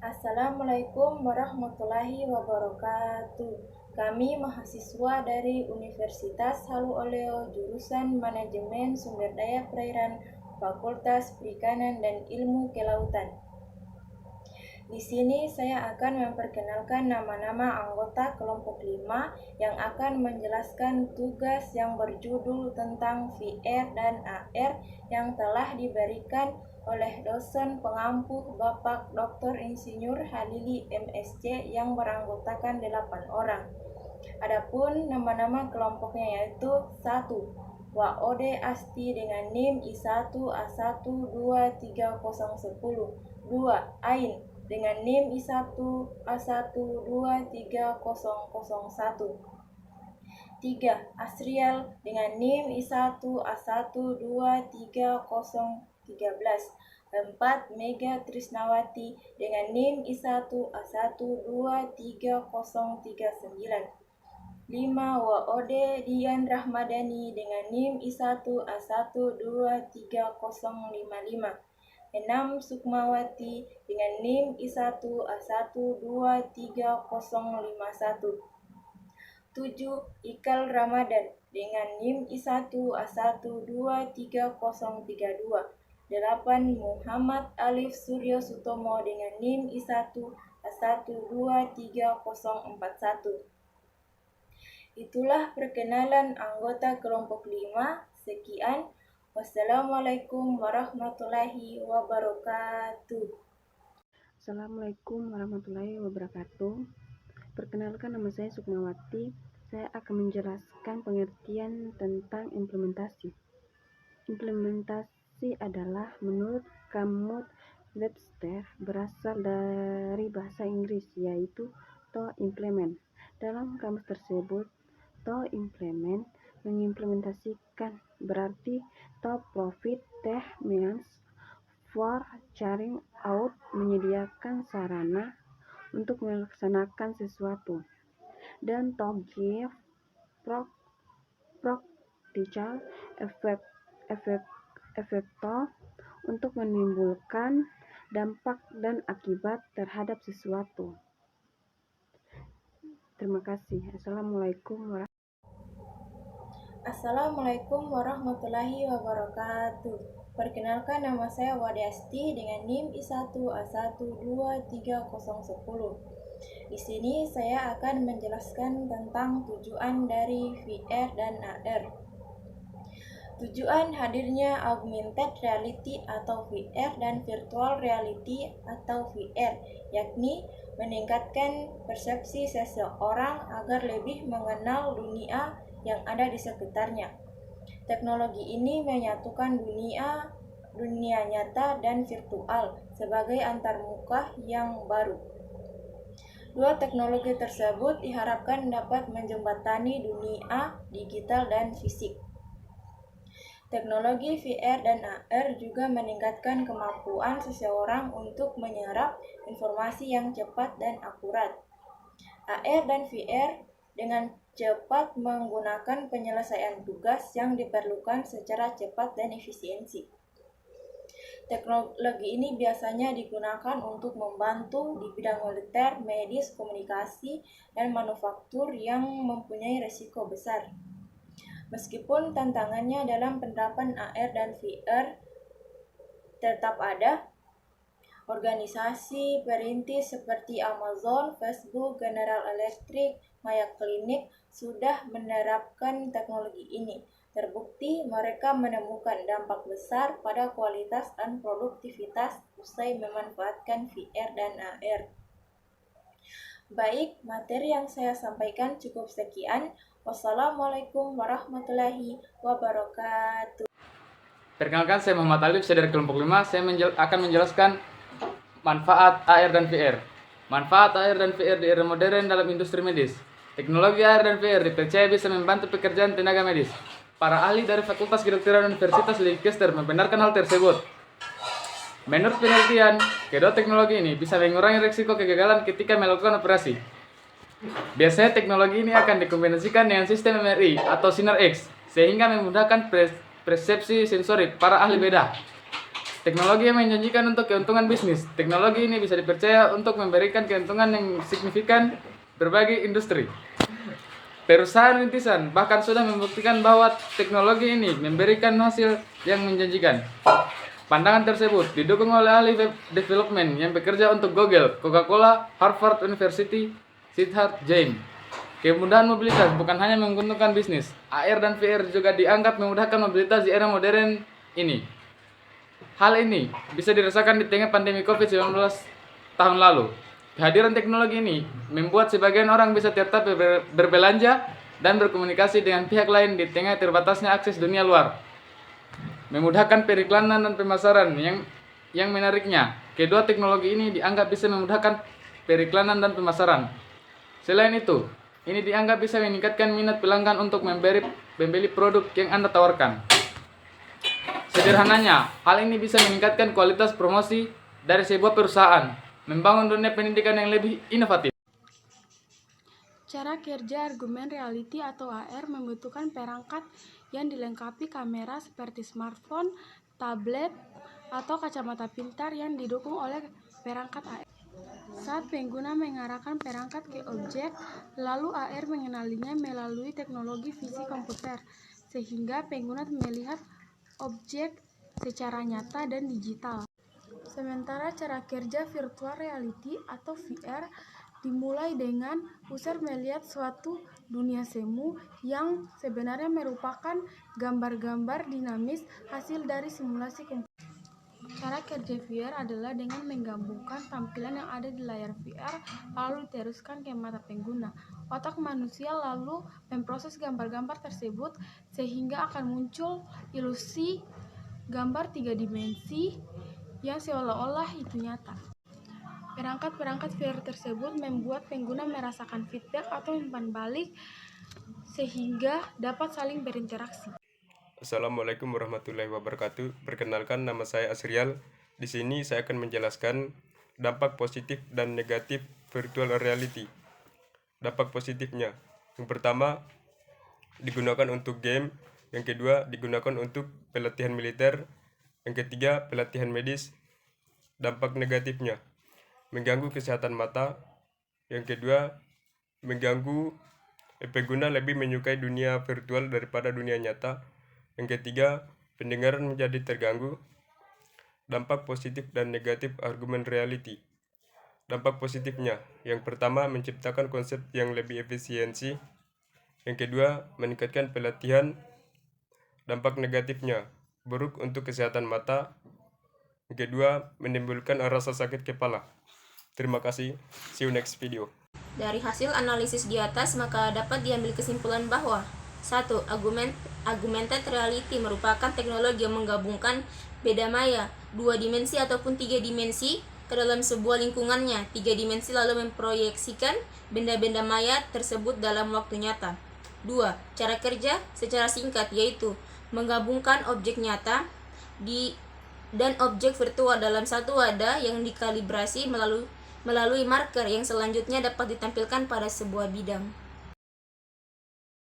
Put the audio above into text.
Assalamualaikum warahmatullahi wabarakatuh. Kami mahasiswa dari Universitas Halu Oleo jurusan Manajemen Sumber Daya Perairan Fakultas Perikanan dan Ilmu Kelautan. Di sini saya akan memperkenalkan nama-nama anggota kelompok 5 yang akan menjelaskan tugas yang berjudul tentang VR dan AR yang telah diberikan oleh dosen pengampu Bapak Dr. Insinyur Halili MSc yang beranggotakan 8 orang. Adapun nama-nama kelompoknya yaitu 1. Waode Asti dengan NIM I1A1230010. 2. Ain dengan NIM I1A1230001. 3. Asrial dengan NIM I1A1230013. 4. Mega Trisnawati dengan NIM I1A1230039. 5. Waode Dian Rahmadani dengan NIM I1A1230055. 6. Sukmawati dengan NIM I1A1230051. 7. Ikal Ramadan dengan NIM I1A1230032. 8. Muhammad Alif Suryo Sutomo dengan NIM I1A1230041. Itulah perkenalan anggota kelompok 5. Sekian. Wassalamualaikum warahmatullahi wabarakatuh. Assalamualaikum warahmatullahi wabarakatuh. Perkenalkan, nama saya Sukmawati. Saya akan menjelaskan pengertian tentang implementasi. Implementasi adalah menurut Kamus Webster berasal dari bahasa Inggris, yaitu to implement. Dalam kamus tersebut, to implement mengimplementasikan berarti to provide the means for carrying out, menyediakan sarana untuk melaksanakan sesuatu, dan to give practical effect untuk menimbulkan dampak dan akibat terhadap sesuatu. Terima kasih. Assalamualaikum warahmatullahi wabarakatuh. Perkenalkan, nama saya Wade Asti dengan NIM I1A1230010. Di sini saya akan menjelaskan tentang tujuan dari VR dan AR. Tujuan hadirnya augmented reality atau VR dan virtual reality atau VR, yakni meningkatkan persepsi seseorang agar lebih mengenal dunia yang ada di sekitarnya. Teknologi ini menyatukan dunia nyata dan virtual sebagai antarmuka yang baru. Dua teknologi tersebut diharapkan dapat menjembatani dunia digital dan fisik. Teknologi VR dan AR juga meningkatkan kemampuan seseorang untuk menyerap informasi yang cepat dan akurat. AR dan VR dengan cepat menggunakan penyelesaian tugas yang diperlukan secara cepat dan efisiensi. Teknologi ini biasanya digunakan untuk membantu di bidang militer, medis, komunikasi, dan manufaktur yang mempunyai risiko besar. Meskipun tantangannya dalam penerapan AR dan VR tetap ada, organisasi perintis seperti Amazon, Facebook, General Electric, Mayo Clinic sudah menerapkan teknologi ini. Terbukti mereka menemukan dampak besar pada kualitas dan produktivitas usai memanfaatkan VR dan AR. Baik, materi yang saya sampaikan cukup sekian. Wassalamualaikum warahmatullahi wabarakatuh. Perkenalkan, saya Muhammad Alif, saya dari kelompok 5. Saya akan menjelaskan manfaat AR dan VR. Manfaat AR dan VR di era modern dalam industri medis. Teknologi AR dan VR dipercaya bisa membantu pekerjaan tenaga medis. Para ahli dari Fakultas Kedokteran Universitas Leicester membenarkan hal tersebut. Menurut penelitian, kedua teknologi ini bisa mengurangi risiko kegagalan ketika melakukan operasi. Biasanya teknologi ini akan dikombinasikan dengan sistem MRI atau sinar X, sehingga memudahkan persepsi sensorik para ahli bedah. Teknologi yang menjanjikan untuk keuntungan bisnis. Teknologi ini bisa dipercaya untuk memberikan keuntungan yang signifikan berbagai industri. Perusahaan rintisan bahkan sudah membuktikan bahwa teknologi ini memberikan hasil yang menjanjikan. Pandangan tersebut didukung oleh ahli web development yang bekerja untuk Google, Coca-Cola, Harvard University, Siddharth Jain. Kemudahan mobilitas bukan hanya menguntungkan bisnis, AR dan VR juga dianggap memudahkan mobilitas di era modern ini. Hal ini bisa dirasakan di tengah pandemi COVID-19 tahun lalu. Kehadiran teknologi ini membuat sebagian orang bisa tetap berbelanja dan berkomunikasi dengan pihak lain di tengah terbatasnya akses dunia luar. Memudahkan periklanan dan pemasaran yang menariknya. Kedua teknologi ini dianggap bisa memudahkan periklanan dan pemasaran. Selain itu, ini dianggap bisa meningkatkan minat pelanggan untuk membeli produk yang Anda tawarkan. Sederhananya, hal ini bisa meningkatkan kualitas promosi dari sebuah perusahaan, membangun dunia pendidikan yang lebih inovatif. Cara kerja argumen reality atau AR membutuhkan perangkat yang dilengkapi kamera seperti smartphone, tablet, atau kacamata pintar yang didukung oleh perangkat AR. Saat pengguna mengarahkan perangkat ke objek, lalu AR mengenalinya melalui teknologi visi komputer, sehingga pengguna melihat objek secara nyata dan digital. Sementara cara kerja virtual reality atau VR dimulai dengan user melihat suatu dunia semu yang sebenarnya merupakan gambar-gambar dinamis hasil dari simulasi komputer. Cara kerja VR adalah dengan menggabungkan tampilan yang ada di layar VR lalu diteruskan ke mata pengguna. Otak manusia lalu memproses gambar-gambar tersebut sehingga akan muncul ilusi gambar 3 dimensi yang seolah-olah itu nyata. Perangkat-perangkat VR tersebut membuat pengguna merasakan feedback atau umpan balik sehingga dapat saling berinteraksi. Assalamualaikum warahmatullahi wabarakatuh. Perkenalkan, nama saya Asrial. Di sini saya akan menjelaskan dampak positif dan negatif virtual reality. Dampak positifnya, yang pertama digunakan untuk game, yang kedua digunakan untuk pelatihan militer, yang ketiga pelatihan medis. Dampak negatifnya, mengganggu kesehatan mata, yang kedua mengganggu pengguna lebih menyukai dunia virtual daripada dunia nyata, yang ketiga pendengaran menjadi terganggu. Dampak positif dan negatif argumen reality. Dampak positifnya, yang pertama menciptakan konsep yang lebih efisiensi, yang kedua meningkatkan pelatihan. Dampak negatifnya, buruk untuk kesehatan mata, yang kedua menimbulkan rasa sakit kepala. Terima kasih, see you next video. Dari hasil analisis di atas, maka dapat diambil kesimpulan bahwa 1. Augmented reality merupakan teknologi yang menggabungkan beda maya, 2 dimensi ataupun 3 dimensi ke dalam sebuah lingkungannya. 3 dimensi lalu memproyeksikan benda-benda maya tersebut dalam waktu nyata. 2. Cara kerja secara singkat yaitu menggabungkan objek nyata dan objek virtual dalam satu wadah yang dikalibrasi melalui marker yang selanjutnya dapat ditampilkan pada sebuah bidang.